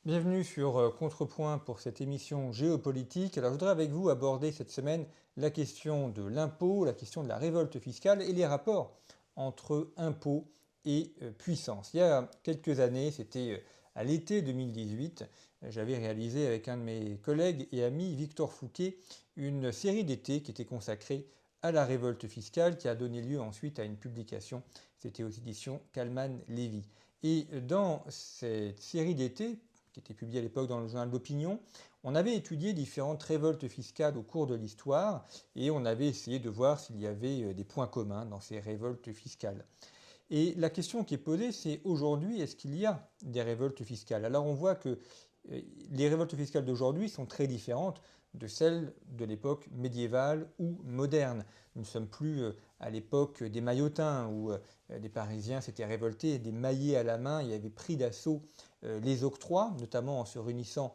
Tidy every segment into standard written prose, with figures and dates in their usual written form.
Bienvenue sur Contrepoint pour cette émission géopolitique. Alors je voudrais avec vous aborder cette semaine la question de l'impôt, la question de la révolte fiscale et les rapports entre impôt et puissance. Il y a quelques années, c'était à l'été 2018, j'avais réalisé avec un de mes collègues et amis, Victor Fouquet, une série d'été qui était consacrée à la révolte fiscale qui a donné lieu ensuite à une publication, c'était aux éditions Kalman-Levy. Et dans cette série d'été, qui était publié à l'époque dans le journal d'Opinion, on avait étudié différentes révoltes fiscales au cours de l'histoire et on avait essayé de voir s'il y avait des points communs dans ces révoltes fiscales. Et la question qui est posée, c'est aujourd'hui, est-ce qu'il y a des révoltes fiscales? Alors on voit que les révoltes fiscales d'aujourd'hui sont très différentes de celles de l'époque médiévale ou moderne. Nous ne sommes plus à l'époque des maillotins où des Parisiens s'étaient révoltés, des maillets à la main et avaient pris d'assaut les octrois, notamment en se réunissant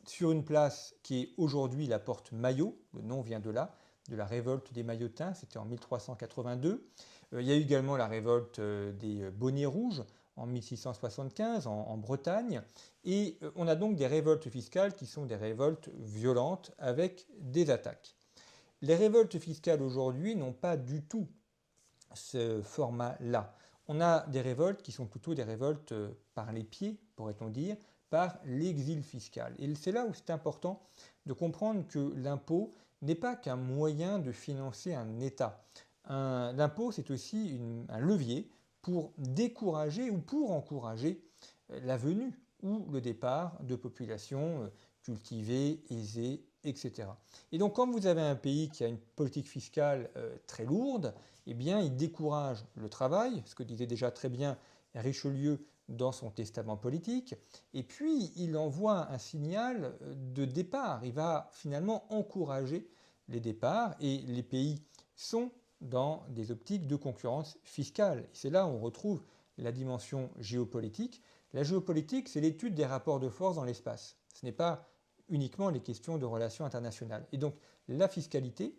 sur une place qui est aujourd'hui la porte Maillot, le nom vient de là, de la révolte des Maillotins, c'était en 1382. Il y a eu également la révolte des Bonnets Rouges en 1675 en Bretagne. Et on a donc des révoltes fiscales qui sont des révoltes violentes avec des attaques. Les révoltes fiscales aujourd'hui n'ont pas du tout ce format-là. On a des révoltes qui sont plutôt des révoltes par les pieds, pourrait-on dire, par l'exil fiscal. Et c'est là où c'est important de comprendre que l'impôt n'est pas qu'un moyen de financer un État. L'impôt, c'est aussi un levier pour décourager ou pour encourager la venue ou le départ de populations cultivées, aisées, etc. Et donc quand vous avez un pays qui a une politique fiscale très lourde, eh bien il décourage le travail, ce que disait déjà très bien Richelieu dans son testament politique, et puis il envoie un signal de départ, il va finalement encourager les départs, et les pays sont dans des optiques de concurrence fiscale. Et c'est là où on retrouve la dimension géopolitique. La géopolitique, c'est l'étude des rapports de force dans l'espace. Ce n'est pas uniquement les questions de relations internationales. Et donc la fiscalité,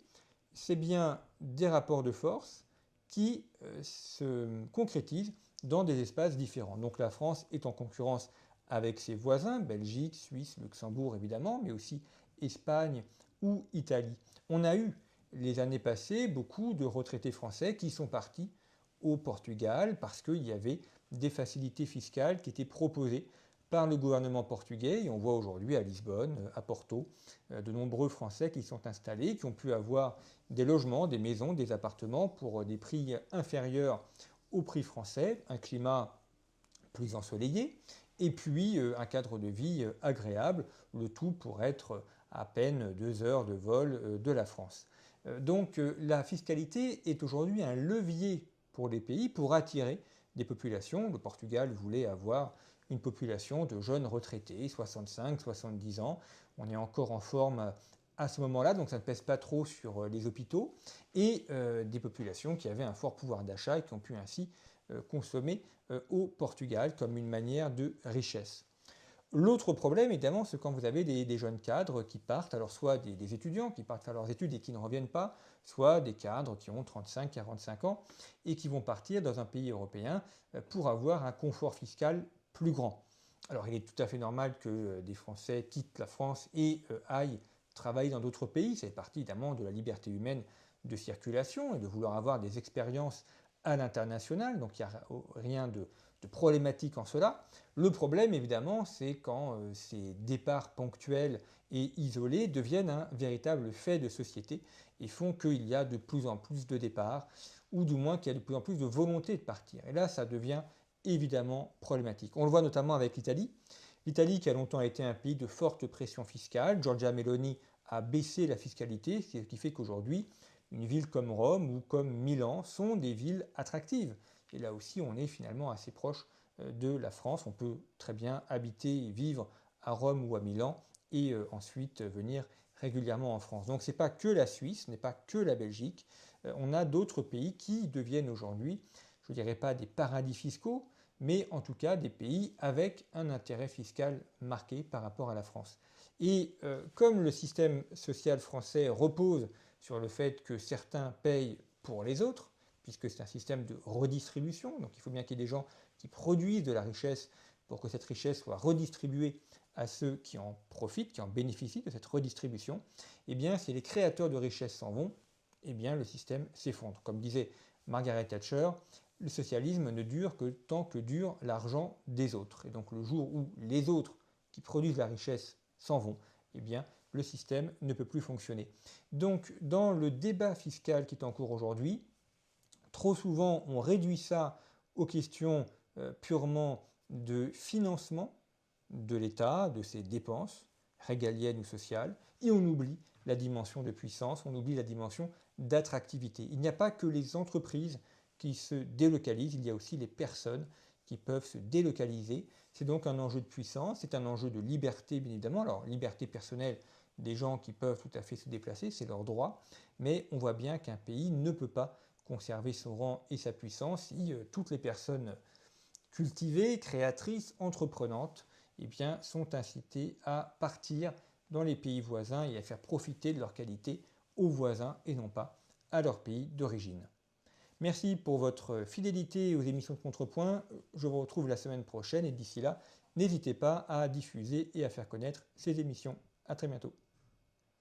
c'est bien des rapports de force qui se concrétisent dans des espaces différents. Donc la France est en concurrence avec ses voisins, Belgique, Suisse, Luxembourg évidemment, mais aussi Espagne ou Italie. On a eu les années passées beaucoup de retraités français qui sont partis au Portugal parce qu'il y avait des facilités fiscales qui étaient proposées par le gouvernement portugais. Et on voit aujourd'hui à Lisbonne, à Porto, de nombreux Français qui sont installés, qui ont pu avoir des logements, des maisons, des appartements pour des prix inférieurs au prix français, un climat plus ensoleillé, et puis un cadre de vie agréable, le tout pour être à peine 2 heures de vol de la France. Donc la fiscalité est aujourd'hui un levier pour les pays pour attirer des populations. Le Portugal voulait avoir une population de jeunes retraités, 65, 70 ans. On est encore en forme à ce moment-là, donc ça ne pèse pas trop sur les hôpitaux, et des populations qui avaient un fort pouvoir d'achat et qui ont pu ainsi consommer au Portugal comme une manière de richesse. L'autre problème, évidemment, c'est quand vous avez des jeunes cadres qui partent, alors soit des étudiants qui partent faire leurs études et qui ne reviennent pas, soit des cadres qui ont 35, 45 ans et qui vont partir dans un pays européen pour avoir un confort fiscal plus grand. Alors il est tout à fait normal que des Français quittent la France et aillent travailler dans d'autres pays, c'est partie évidemment de la liberté humaine de circulation et de vouloir avoir des expériences à l'international, donc il n'y a rien de problématique en cela. Le problème, évidemment, c'est quand ces départs ponctuels et isolés deviennent un véritable fait de société et font qu'il y a de plus en plus de départs, ou du moins qu'il y a de plus en plus de volonté de partir. Et là, ça devient évidemment problématique. On le voit notamment avec l'Italie. L'Italie qui a longtemps été un pays de forte pression fiscale, Giorgia Meloni a baissé la fiscalité, ce qui fait qu'aujourd'hui, une ville comme Rome ou comme Milan sont des villes attractives. Et là aussi, on est finalement assez proche de la France. On peut très bien habiter et vivre à Rome ou à Milan et ensuite venir régulièrement en France. Donc ce n'est pas que la Suisse, ce n'est pas que la Belgique. On a d'autres pays qui deviennent aujourd'hui, je ne dirais pas des paradis fiscaux, mais en tout cas des pays avec un intérêt fiscal marqué par rapport à la France. Et comme le système social français repose sur le fait que certains payent pour les autres, puisque c'est un système de redistribution, donc il faut bien qu'il y ait des gens qui produisent de la richesse pour que cette richesse soit redistribuée à ceux qui en profitent, qui en bénéficient de cette redistribution, eh bien si les créateurs de richesses s'en vont, eh bien le système s'effondre. Comme disait Margaret Thatcher, le socialisme ne dure que tant que dure l'argent des autres. Et donc le jour où les autres qui produisent la richesse s'en vont, eh bien le système ne peut plus fonctionner. Donc dans le débat fiscal qui est en cours aujourd'hui, trop souvent on réduit ça aux questions purement de financement de l'État, de ses dépenses régaliennes ou sociales, et on oublie la dimension de puissance, on oublie la dimension d'attractivité. Il n'y a pas que les entreprises qui se délocalisent, il y a aussi les personnes qui peuvent se délocaliser. C'est donc un enjeu de puissance, c'est un enjeu de liberté bien évidemment. Alors liberté personnelle des gens qui peuvent tout à fait se déplacer, c'est leur droit, mais on voit bien qu'un pays ne peut pas conserver son rang et sa puissance si toutes les personnes cultivées, créatrices, entreprenantes, eh bien, sont incitées à partir dans les pays voisins et à faire profiter de leur qualité aux voisins et non pas à leur pays d'origine. Merci pour votre fidélité aux émissions de Contrepoint. Je vous retrouve la semaine prochaine et d'ici là, n'hésitez pas à diffuser et à faire connaître ces émissions. À très bientôt.